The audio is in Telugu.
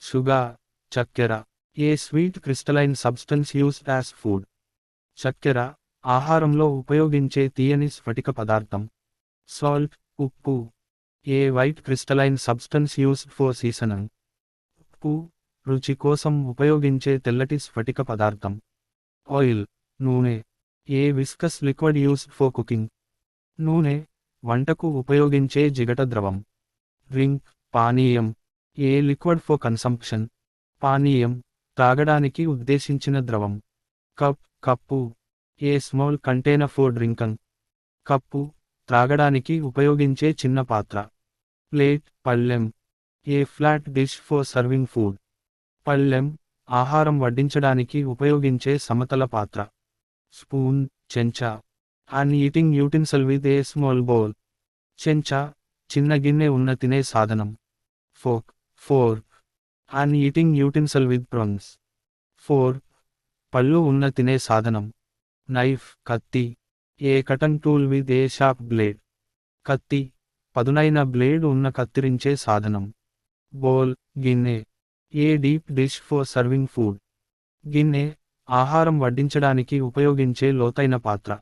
షుగర్, చక్కెర. A sweet crystalline substance used as food. చక్కెర, ఆహారంలో ఉపయోగించే తీయని స్ఫటిక పదార్థం. సాల్ట్, ఉప్పు. A white crystalline substance used for seasoning. ఉప్పు, రుచి కోసం ఉపయోగించే తెల్లటి స్ఫటిక పదార్థం. ఆయిల్, నూనె. A viscous liquid used for cooking. నూనె, వంటకు ఉపయోగించే జిగట ద్రవం. డ్రింక్, పానీయం. A liquid for consumption. పానీయం, తాగడానికి ఉద్దేశించిన ద్రవం. Cup, cup. A small container for drinking. కప్పు, త్రాగడానికి ఉపయోగించే చిన్న పాత్ర. ప్లేట్, పళ్ళెం. A flat dish for serving food. పళ్ళెం, ఆహారం వడ్డించడానికి ఉపయోగించే సమతల పాత్ర. స్పూన్, చెంచా. An eating utensil with a small bowl. చెంచా, చిన్న గిన్నె ఉన్న తినే సాధనం. Fork, fork. An eating utensil with prongs. ఫోర్క్, పళ్ళు ఉన్న తినే సాధనం. నైఫ్, కత్తి. A cutting tool with a sharp blade. కత్తి, పదునైన బ్లేడ్ ఉన్న కత్తిరించే సాధనం. బౌల్, గిన్నె. A deep dish for serving food. గిన్నె, ఆహారం వడ్డించడానికి ఉపయోగించే లోతైన పాత్ర.